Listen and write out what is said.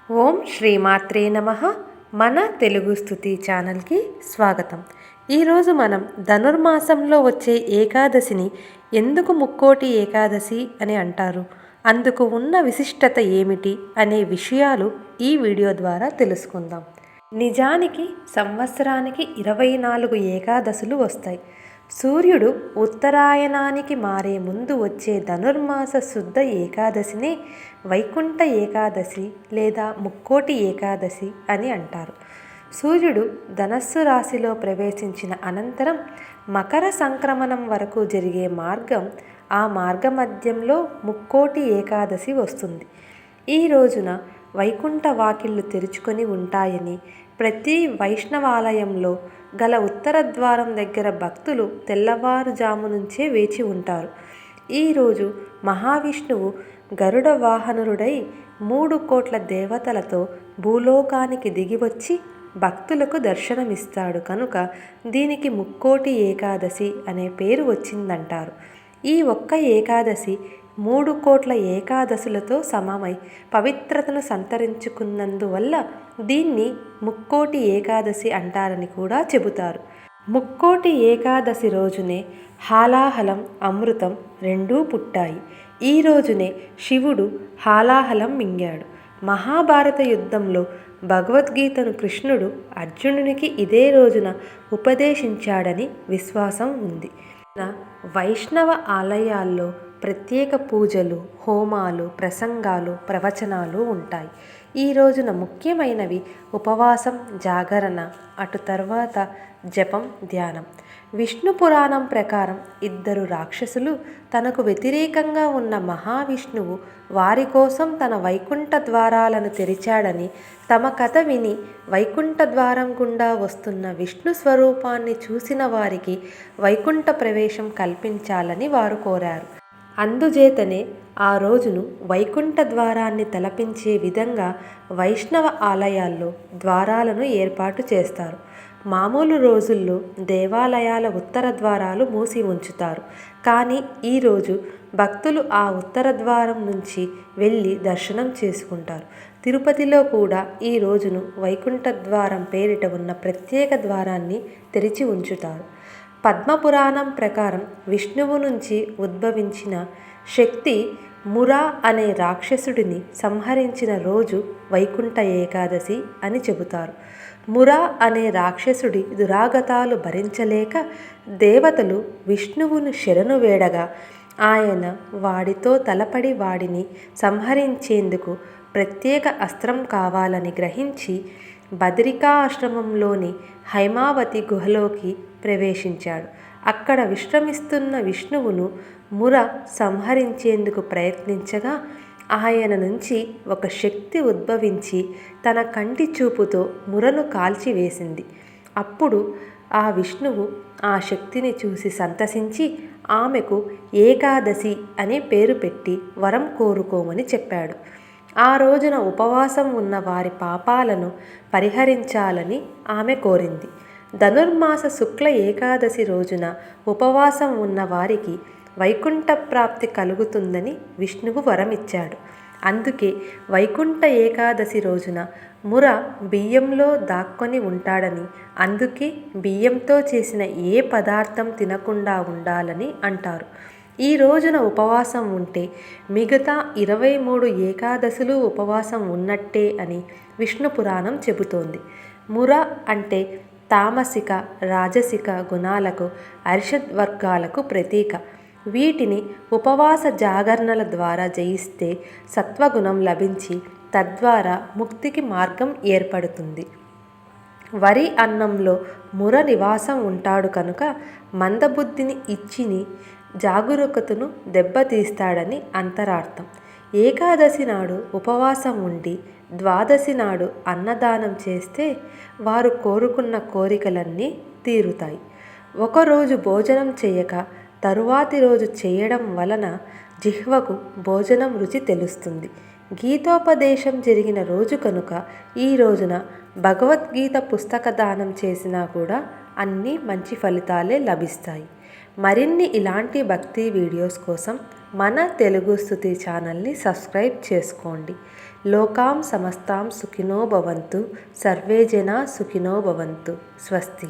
ఓం శ్రీమాత్రే నమః. మన తెలుగు స్తుతి ఛానల్కి స్వాగతం. ఈరోజు మనం ధనుర్మాసంలో వచ్చే ఏకాదశిని ఎందుకు ముక్కోటి ఏకాదశి అని అంటారు, అందుకు ఉన్న విశిష్టత ఏమిటి అనే విషయాలు ఈ వీడియో ద్వారా తెలుసుకుందాం. నిజానికి సంవత్సరానికి 24 ఏకాదశులు వస్తాయి. సూర్యుడు ఉత్తరాయణానికి మారే ముందు వచ్చే ధనుర్మాస శుద్ధ ఏకాదశిని వైకుంఠ ఏకాదశి లేదా ముక్కోటి ఏకాదశి అని అంటారు. సూర్యుడు ధనస్సు రాశిలో ప్రవేశించిన అనంతరం మకర సంక్రమణం వరకు జరిగే మార్గం, ఆ మార్గమధ్యంలో ముక్కోటి ఏకాదశి వస్తుంది. ఈ రోజున వైకుంఠ వాకిళ్ళు తెరుచుకొని ఉంటాయని, ప్రతి వైష్ణవాలయంలో గల ఉత్తర ద్వారం దగ్గర భక్తులు తెల్లవారుజాము నుంచే వేచి ఉంటారు. ఈరోజు మహావిష్ణువు గరుడ వాహనుడై 3 కోట్ల దేవతలతో భూలోకానికి దిగివచ్చి భక్తులకు దర్శనమిస్తాడు కనుక దీనికి ముక్కోటి ఏకాదశి అనే పేరు వచ్చిందంటారు. ఈ ఒక్క ఏకాదశి 3 కోట్ల ఏకాదశులతో సమమై పవిత్రతను సంతరించుకున్నందువల్ల దీన్ని ముక్కోటి ఏకాదశి అంటారని కూడా చెబుతారు. ముక్కోటి ఏకాదశి రోజునే హాలాహలం, అమృతం రెండూ పుట్టాయి. ఈ రోజునే శివుడు హాలాహలం మింగాడు. మహాభారత యుద్ధంలో భగవద్గీతను కృష్ణుడు అర్జునునికి ఇదే రోజున ఉపదేశించాడని విశ్వాసం ఉంది. వైష్ణవ ఆలయాల్లో ప్రత్యేక పూజలు, హోమాలు, ప్రసంగాలు, ప్రవచనాలు ఉంటాయి. ఈ రోజున ముఖ్యమైనవి ఉపవాసం, జాగరణ, అటు తర్వాత జపం, ధ్యానం. విష్ణు పురాణం ప్రకారం 2 రాక్షసులు తనకు వ్యతిరేకంగా ఉన్న మహావిష్ణువు వారి కోసం తన వైకుంఠ ద్వారాలను తెరిచాడని, తమ కథ విని వైకుంఠ ద్వారం గుండా వస్తున్న విష్ణు స్వరూపాన్ని చూసిన వారికి వైకుంఠ ప్రవేశం కల్పించాలని వారు కోరారు. అందుచేతనే ఆ రోజును వైకుంఠ ద్వారాన్ని తలపించే విధంగా వైష్ణవ ఆలయాల్లో ద్వారాలను ఏర్పాటు చేస్తారు. మామూలు రోజుల్లో దేవాలయాల ఉత్తర ద్వారాలు మూసి ఉంచుతారు. కానీ ఈరోజు భక్తులు ఆ ఉత్తర ద్వారం నుంచి వెళ్ళి దర్శనం చేసుకుంటారు. తిరుపతిలో కూడా ఈ రోజును వైకుంఠ ద్వారం పేరిట ఉన్న ప్రత్యేక ద్వారాన్ని తెరిచి ఉంచుతారు. పద్మపురాణం ప్రకారం విష్ణువు నుంచి ఉద్భవించిన శక్తి మురా అనే రాక్షసుడిని సంహరించిన రోజు వైకుంఠ ఏకాదశి అని చెబుతారు. మురా అనే రాక్షసుడి దురాగతాలు భరించలేక దేవతలు విష్ణువును శరణు వేడగా ఆయన వాడితో తలపడి వాడిని సంహరించేందుకు ప్రత్యేక అస్త్రం కావాలని గ్రహించి బదరికా ఆశ్రమంలోని హైమావతి గుహలోకి ప్రవేశించాడు. అక్కడ విశ్రమిస్తున్న విష్ణువును ముర సంహరించేందుకు ప్రయత్నించగా ఆయన నుంచి ఒక శక్తి ఉద్భవించి తన కంటి చూపుతో మురను కాల్చివేసింది. అప్పుడు ఆ విష్ణువు ఆ శక్తిని చూసి సంతసించి ఆమెకు ఏకాదశి అనే పేరు పెట్టి వరం కోరుకోమని చెప్పాడు. ఆ రోజున ఉపవాసం ఉన్న వారి పాపాలను పరిహరించాలని ఆమె కోరింది. ధనుర్మాస శుక్ల ఏకాదశి రోజున ఉపవాసం ఉన్న వారికి వైకుంఠ ప్రాప్తి కలుగుతుందని విష్ణువు వరమిచ్చాడు. అందుకే వైకుంఠ ఏకాదశి రోజున ముర బియ్యంలో దాక్కొని ఉంటాడని, అందుకే బియ్యంతో చేసిన ఏ పదార్థం తినకుండా ఉండాలని అంటారు. ఈ రోజున ఉపవాసం ఉంటే మిగతా 23 ఏకాదశులు ఉపవాసం ఉన్నట్టే అని విష్ణు పురాణం చెబుతోంది. ముర అంటే తామసిక, రాజసిక గుణాలకు, అరిషద్ వర్గాలకు ప్రతీక. వీటిని ఉపవాస జాగరణల ద్వారా జయిస్తే సత్వగుణం లభించి తద్వారా ముక్తికి మార్గం ఏర్పడుతుంది. వరి అన్నంలో ముర నివాసం ఉంటాడు కనుక మందబుద్ధిని ఇచ్చిని జాగరూకతను దెబ్బతీస్తాడని అంతరార్థం. ఏకాదశి నాడు ఉపవాసం ఉండి ద్వాదశి నాడు అన్నదానం చేస్తే వారు కోరుకున్న కోరికలన్నీ తీరుతాయి. ఒకరోజు భోజనం చేయక తరువాతి రోజు చేయడం వలన జిహ్వకు భోజనం రుచి తెలుస్తుంది. గీతోపదేశం జరిగిన రోజు కనుక ఈ రోజున భగవద్గీత పుస్తక దానం చేసినా కూడా అన్ని మంచి ఫలితాలే లభిస్తాయి. మరిన్ని ఇలాంటి భక్తి వీడియోస్ కోసం మన తెలుగు స్తుతి ఛానల్ని సబ్స్క్రైబ్ చేసుకోండి. లోకాం సమస్తాం సుఖినో భవంతు. సర్వే జనా సుఖినో భవంతు. స్వస్తి.